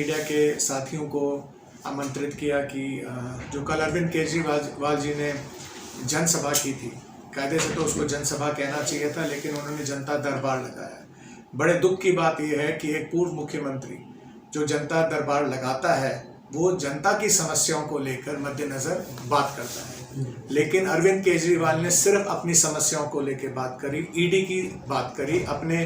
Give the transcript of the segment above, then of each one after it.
Media के साथियों को आमंत्रित किया कि जो कल अरविंद केजरीवाल जी ने जनसभा की थी, कायदे से तो उसको जनसभा कहना चाहिए था, लेकिन उन्होंने जनता दरबार लगाया। बड़े दुख की बात यह है कि एक पूर्व मुख्यमंत्री जो जनता दरबार लगाता है वो जनता की समस्याओं को लेकर मद्देनजर बात करता है, लेकिन अरविंद केजरीवाल ने सिर्फ अपनी समस्याओं को लेकर बात करी, ईडी की बात करी, अपने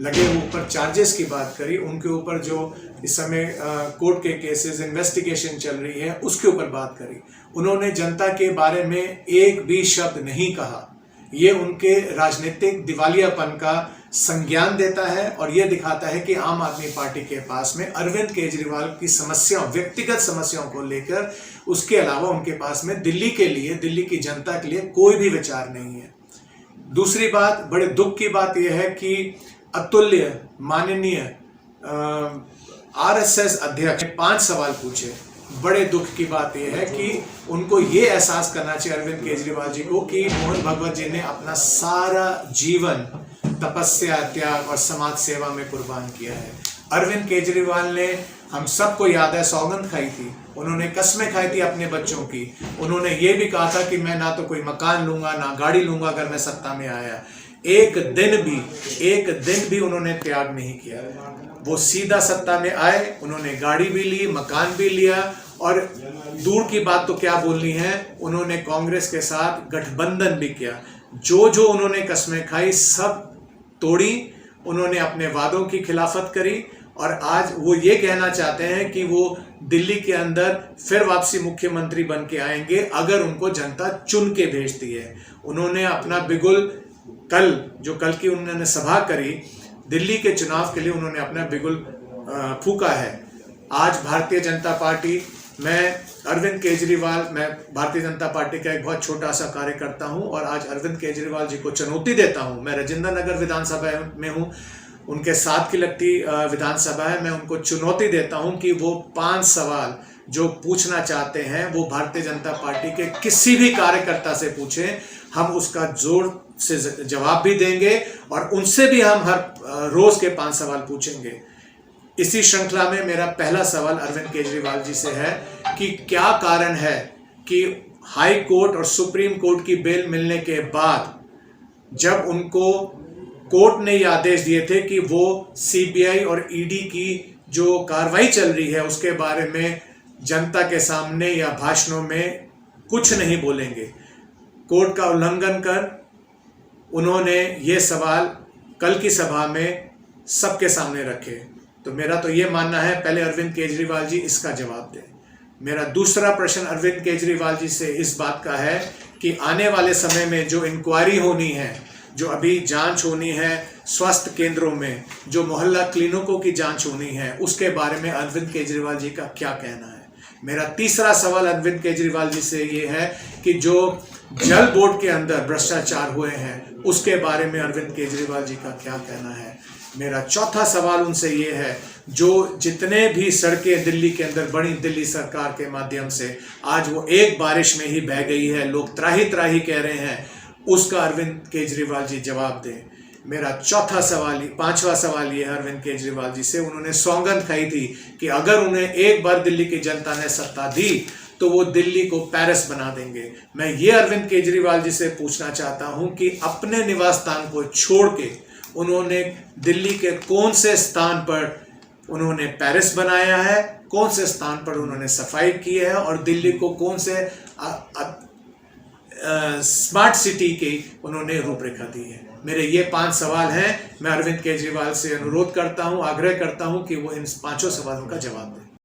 लगे ऊपर चार्जेस की बात करी, उनके ऊपर जो इस समय कोर्ट के केसेस इन्वेस्टिगेशन चल रही है उसके ऊपर बात करी। उन्होंने जनता के बारे में एक भी शब्द नहीं कहा। ये उनके राजनीतिक दिवालियापन का संज्ञान देता है और ये दिखाता है कि आम आदमी पार्टी के पास में अरविंद केजरीवाल की समस्याओं, व्यक्तिगत समस्याओं को लेकर, उसके अलावा उनके पास में दिल्ली के लिए, दिल्ली की जनता के लिए कोई भी विचार नहीं है। दूसरी बात, बड़े दुख की बात यह है कि अतुल्य माननीय आरएसएस अध्यक्ष ने 5 सवाल पूछे। बड़े दुख की बात यह है कि उनको ये एहसास करना चाहिए अरविंद केजरीवाल जी को कि मोहन भागवत जी ने अपना सारा जीवन तपस्या, त्याग और समाज सेवा में कुर्बान किया है। अरविंद केजरीवाल ने, हम सबको याद है, सौगंध खाई थी, उन्होंने कस्में खाई थी अपने बच्चों की। उन्होंने ये भी कहा था कि मैं ना तो कोई मकान लूंगा ना गाड़ी लूंगा अगर मैं सत्ता में आया। एक दिन भी उन्होंने त्याग नहीं किया। वो सीधा सत्ता में आए, उन्होंने गाड़ी भी ली, मकान भी लिया, और दूर की बात तो क्या बोलनी है, उन्होंने कांग्रेस के साथ गठबंधन भी किया। जो उन्होंने कस्में खाई सब तोड़ी, उन्होंने अपने वादों की खिलाफत करी, और आज वो ये कहना चाहते हैं कि वो दिल्ली के अंदर फिर वापसी मुख्यमंत्री बन के आएंगे अगर उनको जनता चुन के भेजती है। उन्होंने अपना बिगुल कल की उन्होंने सभा करी, दिल्ली के चुनाव के लिए उन्होंने अपना बिगुल फूका है। आज भारतीय जनता पार्टी, मैं भारतीय जनता पार्टी का एक बहुत छोटा सा कार्यकर्ता हूं और आज अरविंद केजरीवाल जी को चुनौती देता हूं। मैं राजेंद्र नगर विधानसभा में हूं, उनके साथ की लगती विधानसभा है। मैं उनको चुनौती देता हूं कि वो 5 सवाल जो पूछना चाहते हैं वो भारतीय जनता पार्टी के किसी भी कार्यकर्ता से पूछें, हम उसका जोर से जवाब भी देंगे और उनसे भी हम हर रोज के 5 सवाल पूछेंगे। इसी श्रृंखला में मेरा पहला सवाल अरविंद केजरीवाल जी से है कि क्या कारण है कि हाई कोर्ट और सुप्रीम कोर्ट की बेल मिलने के बाद, जब उनको कोर्ट ने ये आदेश दिए थे कि वो सीबीआई और ईडी की जो कार्रवाई चल रही है उसके बारे में जनता के सामने या भाषणों में कुछ नहीं बोलेंगे, कोर्ट का उल्लंघन कर उन्होंने ये सवाल कल की सभा में सबके सामने रखे। तो मेरा तो ये मानना है, पहले अरविंद केजरीवाल जी इसका जवाब दें। मेरा दूसरा प्रश्न अरविंद केजरीवाल जी से इस बात का है कि आने वाले समय में जो इंक्वायरी होनी है, जो अभी जांच होनी है स्वास्थ्य केंद्रों में, जो मोहल्ला क्लिनिकों की जांच होनी है, उसके बारे में अरविंद केजरीवाल जी का क्या कहना है। मेरा तीसरा सवाल अरविंद केजरीवाल जी से ये है कि जो जल बोर्ड के अंदर भ्रष्टाचार हुए हैं उसके बारे में अरविंद केजरीवाल जी का क्या कहना है। मेरा चौथा सवाल उनसे ये है, जो जितने भी सड़कें दिल्ली के अंदर बनी दिल्ली सरकार के माध्यम से, आज वो एक बारिश में ही बह गई है, लोग त्राही त्राही कह रहे हैं, उसका अरविंद केजरीवाल जी जवाब दें। मेरा पांचवा सवाल ये है अरविंद केजरीवाल जी से, उन्होंने सौगंध खाई थी कि अगर उन्हें एक बार दिल्ली की जनता ने सत्ता दी तो वो दिल्ली को पेरिस बना देंगे। मैं ये अरविंद केजरीवाल जी से पूछना चाहता हूं कि अपने निवास स्थान को छोड़ के उन्होंने दिल्ली के कौन से स्थान पर उन्होंने पेरिस बनाया है, कौन से स्थान पर उन्होंने सफाई की है, और दिल्ली को कौन से स्मार्ट सिटी की उन्होंने रूपरेखा दी है। मेरे ये 5 सवाल हैं। मैं अरविंद केजरीवाल से अनुरोध करता हूं, आग्रह करता हूं कि वो इन 5 सवालों का जवाब दें।